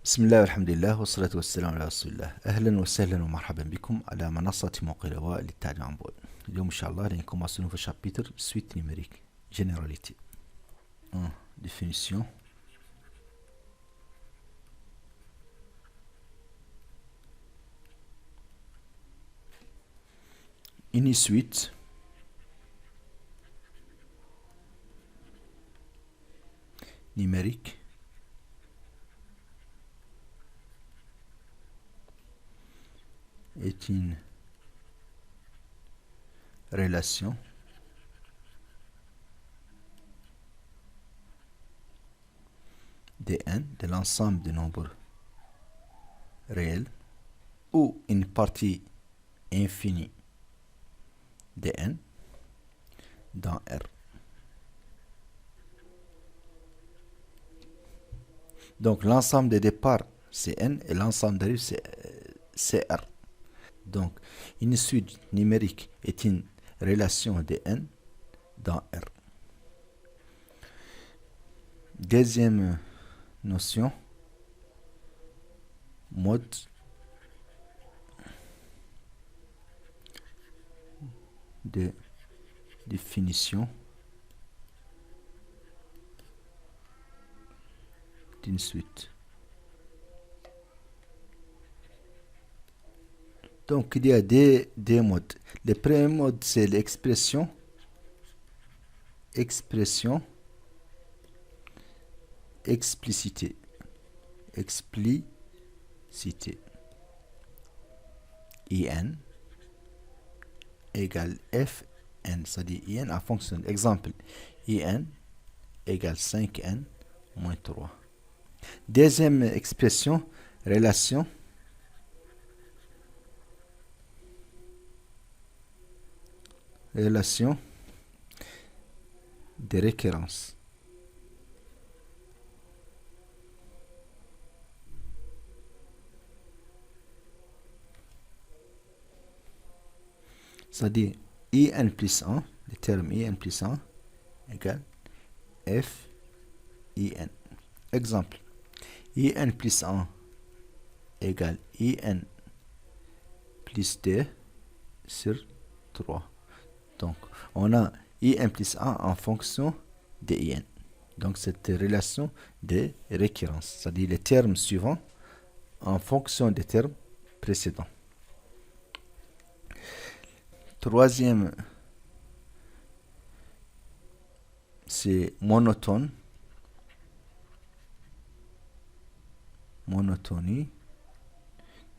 بسم الله والحمد لله والصلاة والسلام على رسول الله. أهلا وسهلا ومرحبا بكم على منصة موقع لواء للتعليم عن بعد. اليوم إن شاء الله رنكوماسيون في شابتر suite numérique généralité. 1. Définition. Une suite numérique est une relation de n de l'ensemble des nombres réels ou une partie infinie de n dans R. Donc l'ensemble des départs c'est n et l'ensemble d'arrivée c'est R. Donc une suite numérique est une relation de n dans R. Deuxième notion, mode de définition d'une suite. Donc il y a des modes. Le premier mode c'est l'expression explicité in égale fn, c'est-à-dire in en fonction. Exemple, in égale 5n moins 3. Deuxième expression, relation de récurrence. C'est-à-dire in plus 1, le terme in plus 1 égale f in. Exemple, in plus 1 égale in plus 2 sur 3. Donc, on a in plus 1 en fonction de in. Donc, cette relation de récurrence, c'est-à-dire les termes suivants en fonction des termes précédents. Troisième, c'est monotonie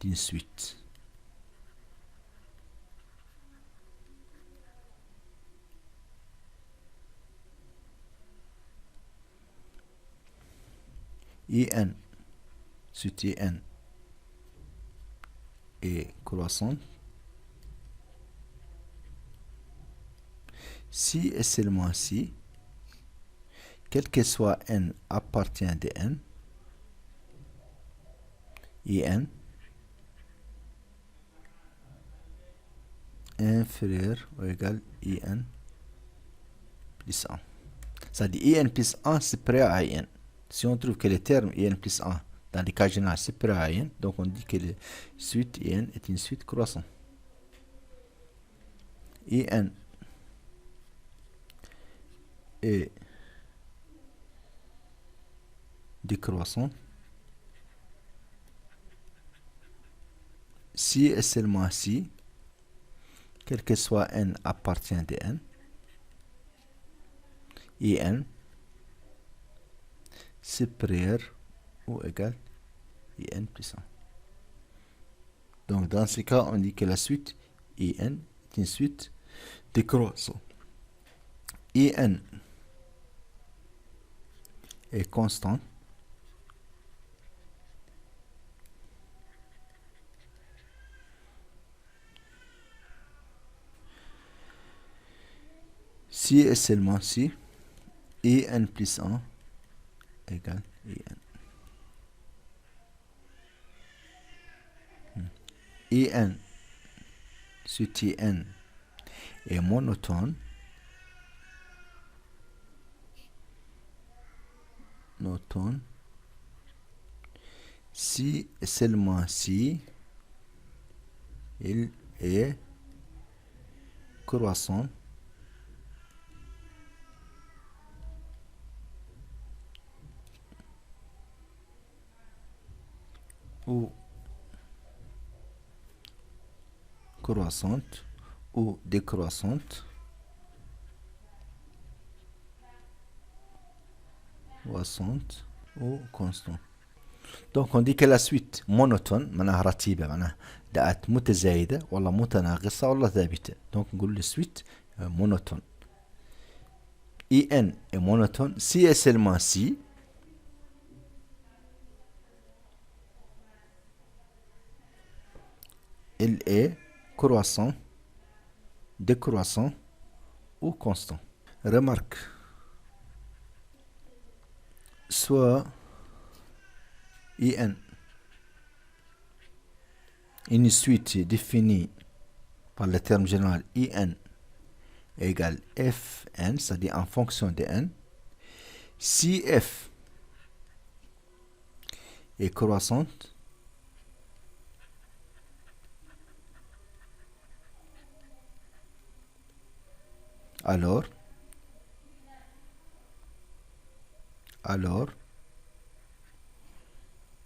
d'une suite. In, suite in est croissante si et seulement si, quel que soit n appartient de n, in inférieur ou égal in plus 1. C'est-à-dire in plus 1 supérieur à in. Si on trouve que le terme in plus 1 dans les cas généraux supérieur à in, donc on dit que la suite in est une suite croissante. In est décroissante si et seulement si, quel que soit n appartient de n, in supérieur ou égal in plus 1. Donc dans ce cas, on dit que la suite in est une suite décroissante. In est constante si et seulement si in plus 1 égale in. Suite in est monotone si et seulement si il est croissant ou croissante ou décroissante, croissante ou constant. Donc on dit que la suite monotone معناها رتيبة معناها دعات متزايدة ولا متناقصة ولا ثابتة. Donc نقول le suite monotone. IN est monotone si et seulement si il est croissant, décroissant ou constant. Remarque. Soit IN une suite définie par le terme général IN égale Fn, c'est-à-dire en fonction de n, si F est croissante, alors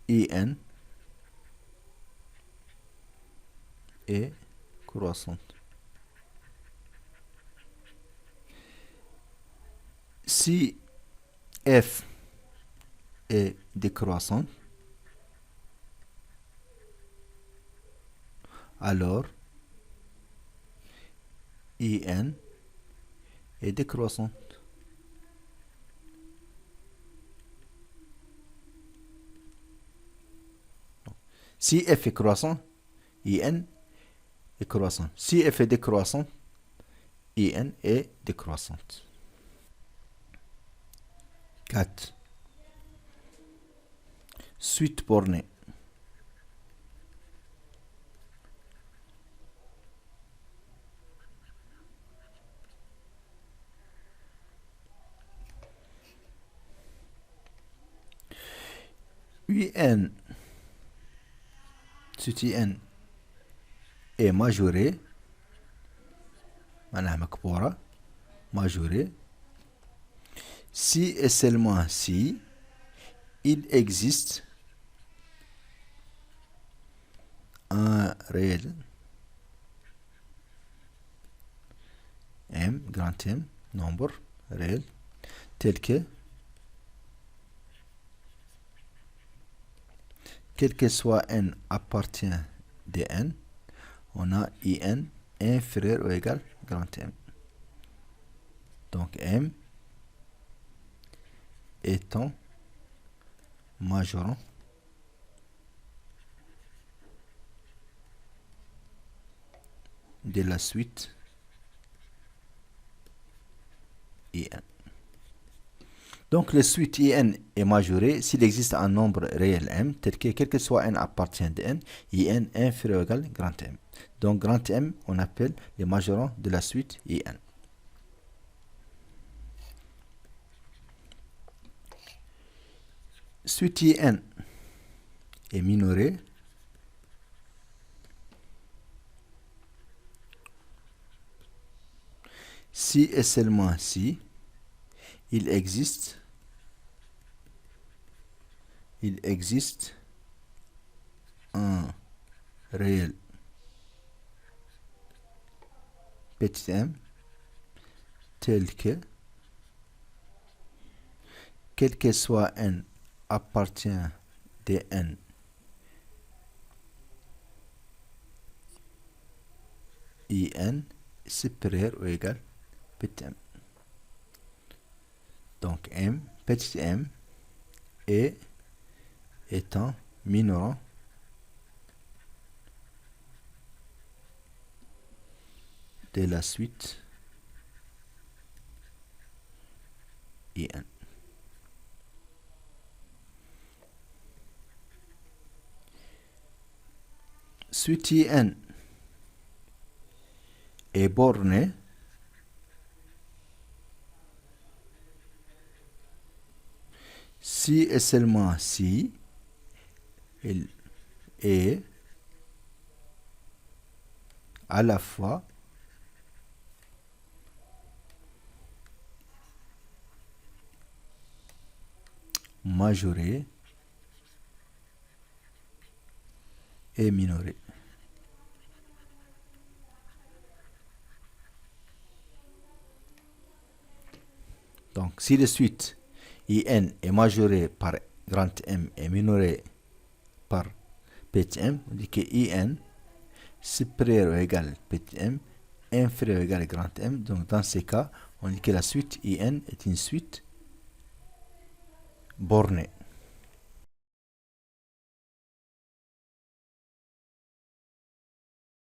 IN est croissante. Si F est décroissante, alors IN est décroissante. Si F est croissant, IN est croissant. Si F est décroissant, IN est décroissante. 4. Suite bornée. UN, suite IN est majorée, معناها مكبورة, majorée, si et seulement si il existe un réel M, grand M, nombre réel, tel que quel que soit n appartient de n, on a IN inférieur ou égal grand M. Donc M étant majorant de la suite IN. Donc la suite IN est majorée s'il existe un nombre réel M, tel que quel que soit n appartient de n, IN inférieur ou égal grand M. Donc grand M, on appelle les majorants de la suite IN. Suite IN est minorée si et seulement si il existe un réel petit m tel que quel que soit n appartient de n IN supérieur ou égal petit m. Donc m, petit m est étant minorant de la suite IN. Suite IN est bornée si et seulement si elle est à la fois majorée et minorée. Donc, si la suite IN est majorée par grand M et minorée par petit m, on dit que IN supérieur ou égal à petit m, inférieur ou égal à grand M. Donc, dans ces cas, on dit que la suite IN est une suite bornée.